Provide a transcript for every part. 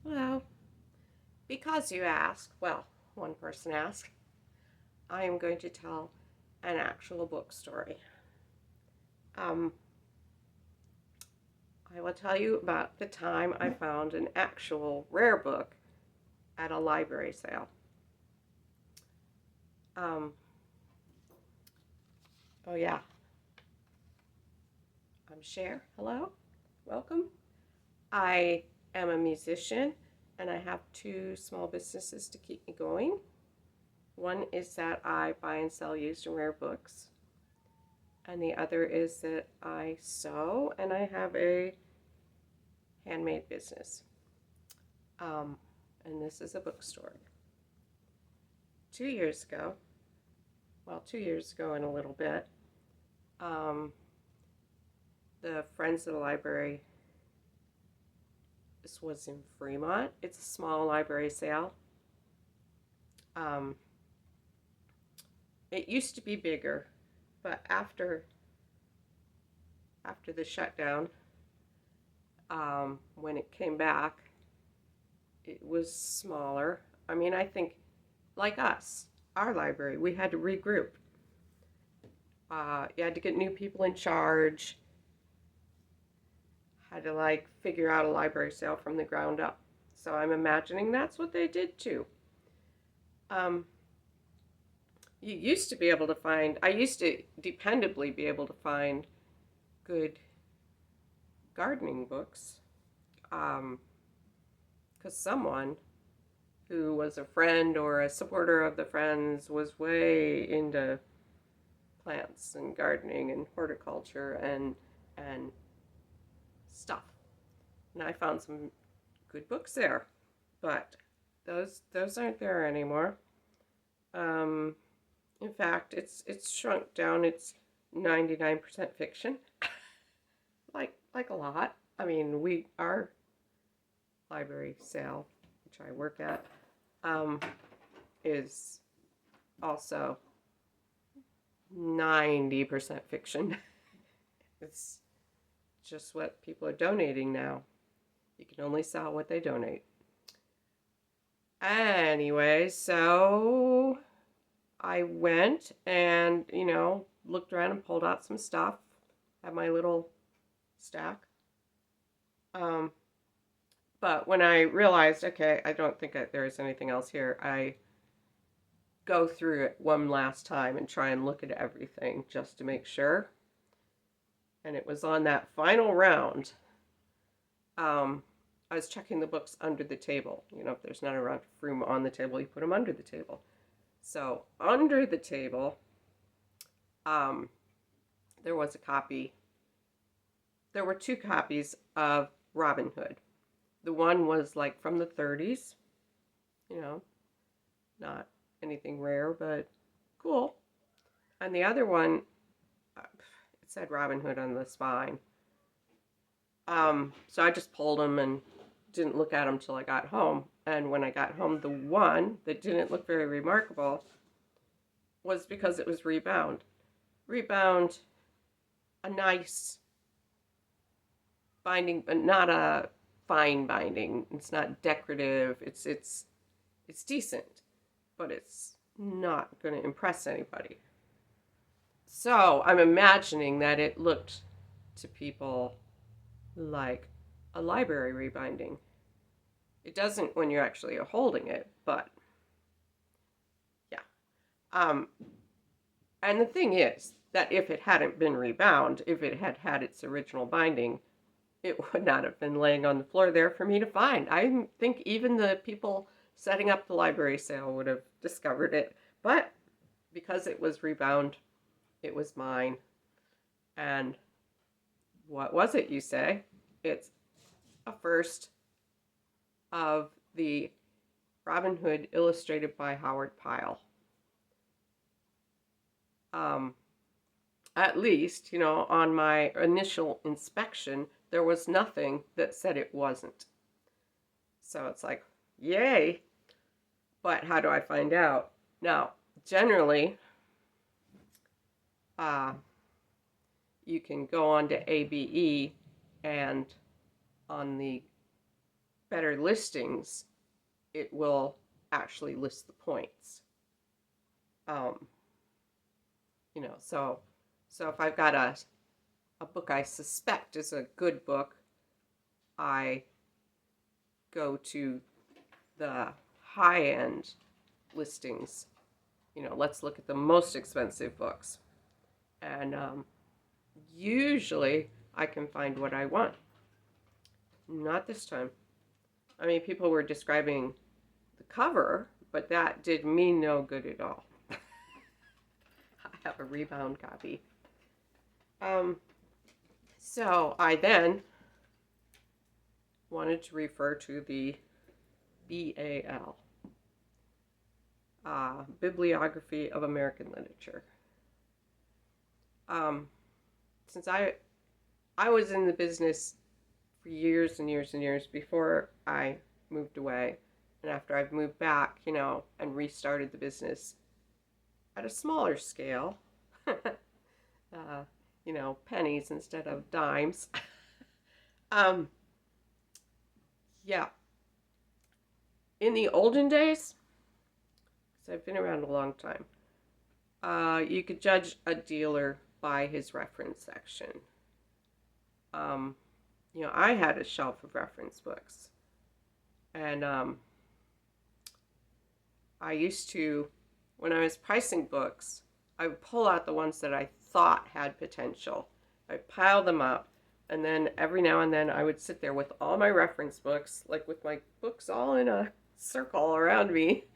Well, because you asked, well, one person asked, I am going to tell an actual book story. Um, I will tell you about the time I found an actual rare book at a library sale. Um, oh, yeah, I'm Cher. Hello, welcome. I am a musician and I have two small businesses to keep me going. One is that I buy and sell used and rare books, and the other is that I sew and I have a handmade business. Um, and this is a bookstore. 2 years ago, well, 2 years ago and a little bit, um, the Friends of the Library, this was in Fremont. It's a small library sale. Um, it used to be bigger, but after the shutdown, when it came back, it was smaller. I mean, I think like us, our library, we had to regroup. You had to get new people in charge. Had to like figure out a library sale from the ground up. So I'm imagining that's what they did too. Um, you used to be able to find. I used to dependably be able to find good gardening books. Um, because someone who was a friend or a supporter of the Friends was way into plants and gardening and horticulture and stuff. And I found some good books there, but those aren't there anymore. Um, in fact, it's shrunk down. It's 99% fiction, like a lot. I mean, we our library sale, which I work at, um, is also 90% fiction. It's just what people are donating now. You can only sell what they donate. Anyway, so I went and, looked around and pulled out some stuff at my little stack. Um, but when I realized, okay, I don't think there is anything else here, I go through it one last time and try and look at everything just to make sure. And it was on that final round. Um, I was checking the books under the table. If there's not enough room on the table, you put them under the table. So under the table, um, there was a copy. There were two copies of Robin Hood. The one was like from the 30s, you know, not anything rare, but cool. And the other one, it said Robin Hood on the spine. So I just pulled them and didn't look at them till I got home. And when I got home, the one that didn't look very remarkable was because it was rebound. Rebound, a nice binding, but not a fine binding. It's not decorative. It's decent, but it's not going to impress anybody. So I'm imagining that it looked to people like a library rebinding. It doesn't when you're actually holding it, but yeah. Um, and the thing is that if it hadn't been rebound, if it had had its original binding, it would not have been laying on the floor there for me to find. I think even the people setting up the library sale would have discovered it. But because it was rebound, it was mine. And what was it, you say? It's a first of the Robin Hood illustrated by Howard Pyle. Um, at least, on my initial inspection, there was nothing that said it wasn't. So it's like, yay. But how do I find out? Now, generally, uh, you can go on to ABE and on the better listings, it will actually list the points. Um, so if I've got a book I suspect is a good book, I go to the high end listings. Let's look at the most expensive books. And usually I can find what I want. Not this time. I mean, people were describing the cover, but that did me no good at all. I have a rebound copy. So I then wanted to refer to the BAL, Bibliography of American Literature. Since I was in the business for years and years and years before I moved away, and after I've moved back, and restarted the business at a smaller scale, pennies instead of dimes. Yeah. In the olden days, because I've been around a long time, you could judge a dealer by his reference section. I had a shelf of reference books, and I used to, when I was pricing books, I would pull out the ones that I thought had potential. I'd pile them up, and then every now and then I would sit there with all my reference books, like with my books all in a circle around me,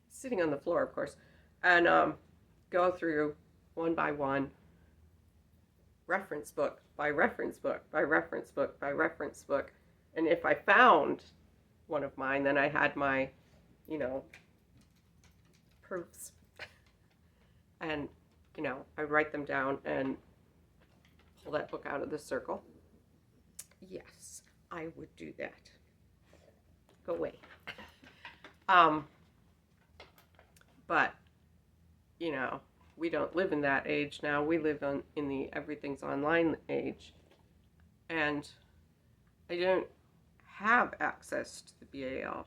sitting on the floor, of course, and go through one by one, reference book by reference book by reference book by reference book. And if I found one of mine, then I had my, proofs. And, I'd write them down and pull that book out of the circle. Yes, I would do that. Go away. But, we don't live in that age now. We live in the everything's online age. And I don't have access to the BAL.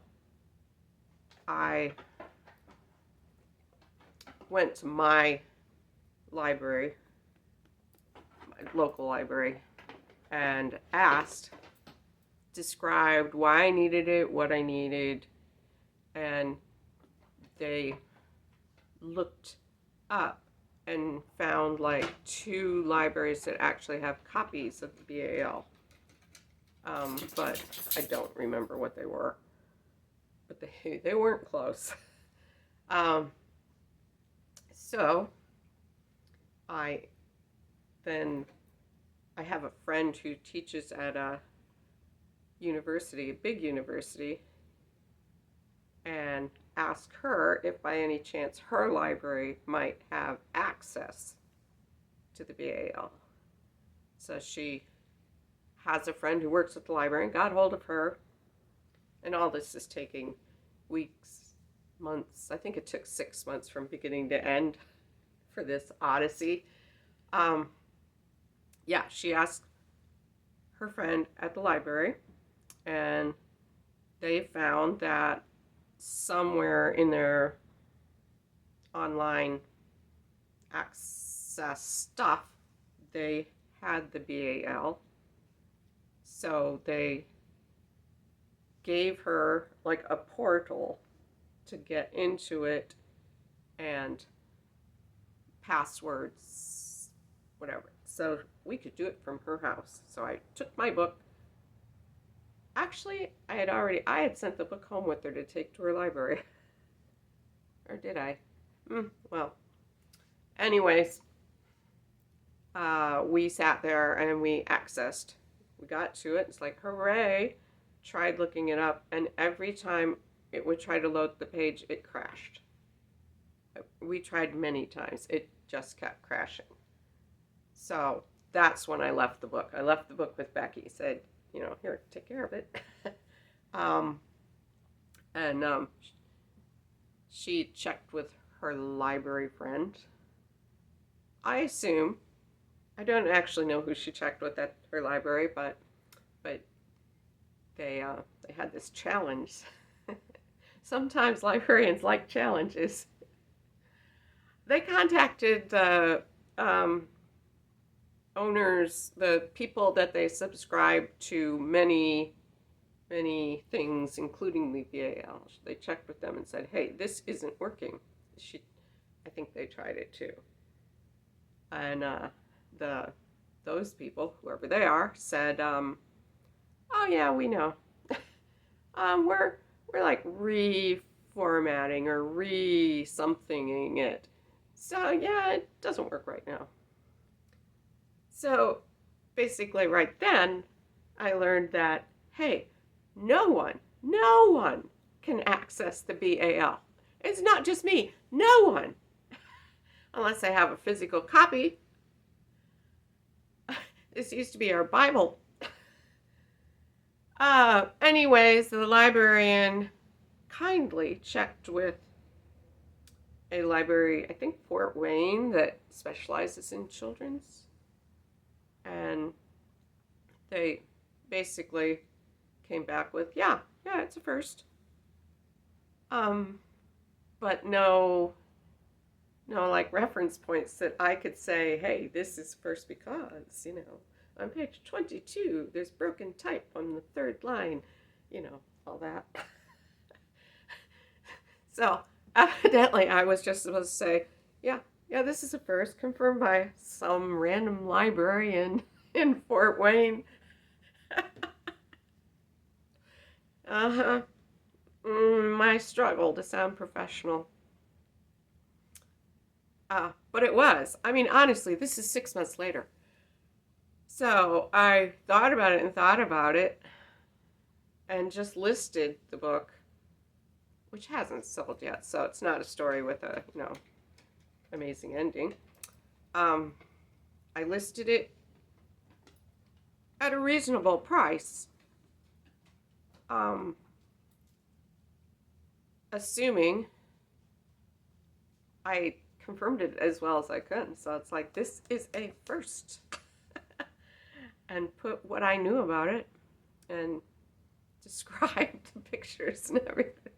I went to my library, my local library, and described why I needed it, what I needed, and they looked up and found like 2 libraries that actually have copies of the BAL. But I don't remember what they were. But they weren't close. So I have a friend who teaches at a university, a big university, and asked her if by any chance her library might have access to the BAL. So she has a friend who works at the library and got hold of her. And all this is taking weeks, months. I think it took 6 months from beginning to end for this odyssey. She asked her friend at the library, and they found that somewhere in their online access stuff, they had the BAL. So they gave her like a portal to get into it, and passwords, whatever. So we could do it from her house. So I took my book. Actually, I had sent the book home with her to take to her library. Or did I? Well, anyways, we sat there and we got to it. It's like, hooray. Tried looking it up, and every time it would try to load the page, it crashed. We tried many times. It just kept crashing. So that's when I left the book. I left the book with Becky. Said, here, take care of it. She checked with her library friend. I assume. I don't actually know who she checked with at her library, but they had this challenge. Sometimes librarians like challenges. They contacted the owners, the people that they subscribe to many things, including the BAL. They checked with them and said, "Hey, this isn't working." I think they tried it too, and the those people, whoever they are, said, "Oh yeah, we know. We're like reformatting or re-somethinging it. So yeah, it doesn't work right now." So basically, right then, I learned that hey, no one can access the BAL. It's not just me. No one, unless I have a physical copy. This used to be our Bible. Anyways, the librarian kindly checked with a library, I think Fort Wayne, that specializes in children's. And they basically came back with, yeah, it's a first. But no like reference points that I could say, hey, this is first because, on page 22, there's broken type on the third line, all that. So evidently I was just supposed to say, yeah, this is a first, confirmed by some random librarian in Fort Wayne. Uh-huh. My struggle to sound professional. But it was. I mean, honestly, this is 6 months later. So I thought about it and just listed the book, which hasn't sold yet, so it's not a story with a, amazing ending. I listed it at a reasonable price, assuming I confirmed it as well as I could. So it's like, this is a first. And put what I knew about it and described the pictures and everything.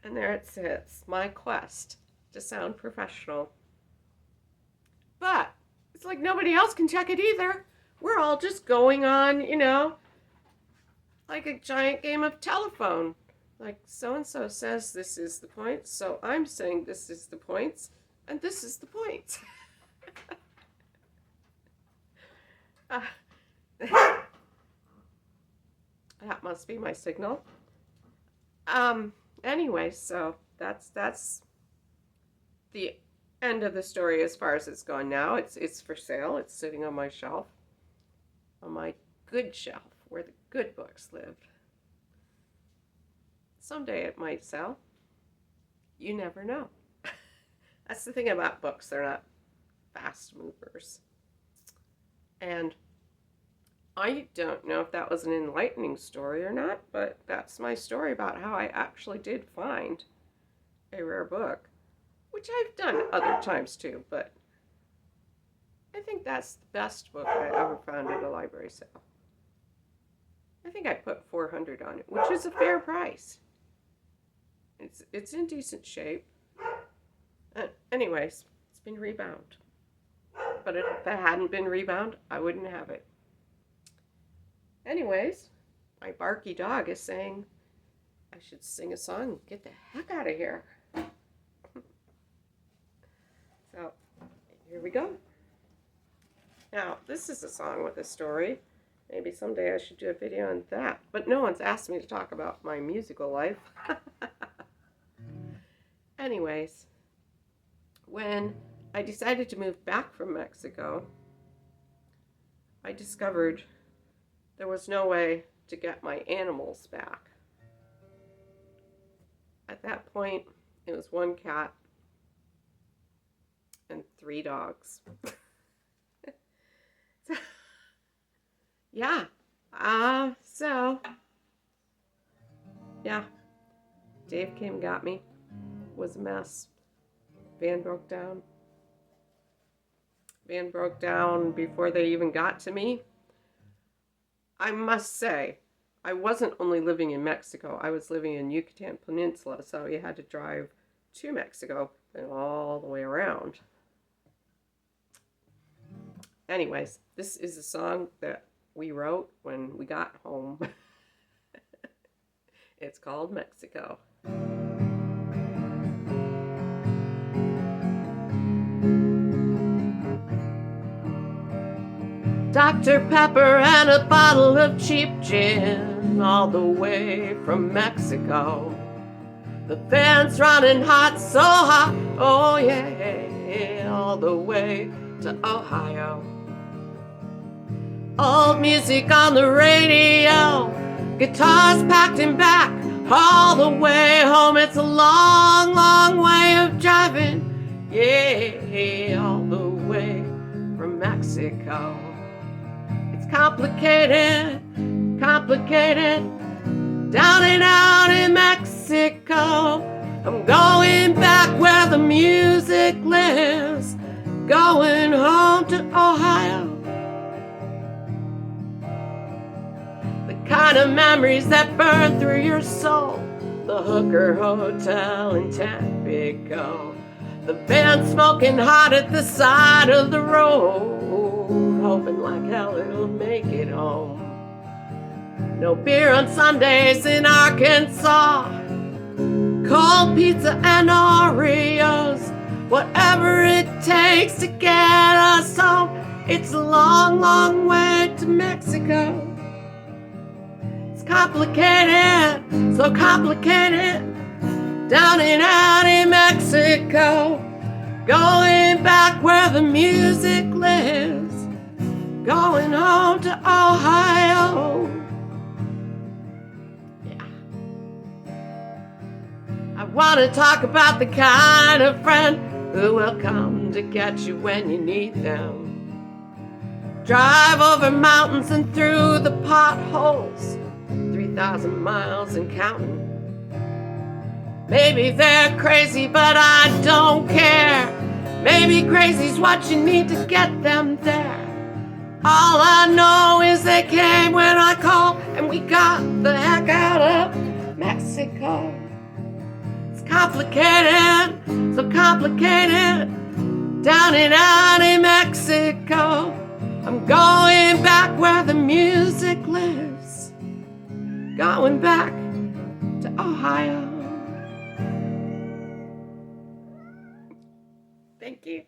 And there it sits, my quest to sound professional. But it's like nobody else can check it either. We're all just going on, like a giant game of telephone. Like, so-and-so says this is the point, so I'm saying this is the points, and this is the points. That must be my signal. Anyway, so that's the end of the story as far as it's gone now. It's for sale. It's sitting on my shelf, on my good shelf where the good books live. Someday it might sell. You never know. That's the thing about books. They're not fast movers. And I don't know if that was an enlightening story or not, but that's my story about how I actually did find a rare book, which I've done other times too, but I think that's the best book I ever found at a library sale. I think I put $400 on it, which is a fair price. It's in decent shape. Anyways, it's been rebound. But if it hadn't been rebound, I wouldn't have it. Anyways, my barky dog is saying I should sing a song and get the heck out of here. So, here we go. Now, this is a song with a story. Maybe someday I should do a video on that. But no one's asked me to talk about my musical life. Anyways, when I decided to move back from Mexico, I discovered there was no way to get my animals back. At that point, it was 1 cat and 3 dogs. So, yeah. Yeah. Dave came and got me. It was a mess. Van broke down. Van broke down before they even got to me. I must say, I wasn't only living in Mexico, I was living in Yucatan Peninsula, so you had to drive to Mexico and all the way around. Anyways, this is a song that we wrote when we got home. It's called Mexico. Dr. Pepper and a bottle of cheap gin, all the way from Mexico. The fan's running hot, so hot, oh yeah, all the way to Ohio. Old music on the radio, guitars packed in back, all the way home. It's a long, long way of driving, yeah, all the way from Mexico. It's complicated, complicated, down and out in Mexico. I'm going back where the music lives, going home to Ohio. The kind of memories that burn through your soul, the Hooker Hotel in Tampico, the band smoking hot at the side of the road, hoping like hell it'll make it home. No beer on Sundays in Arkansas, cold pizza and Oreos, whatever it takes to get us home. It's a long, long way to Mexico. It's complicated, so complicated, down and out in Mexico, going back where the music lives, going home to Ohio. I want to talk about the kind of friend who will come to get you when you need them. Drive over mountains and through the potholes, 3,000 miles and counting. Maybe they're crazy, but I don't care. Maybe crazy's what you need to get them there. All I know is they came when I called, and we got the heck out of Mexico. Complicated, so complicated, down and out in Mexico. I'm going back where the music lives, going back to Ohio. Thank you.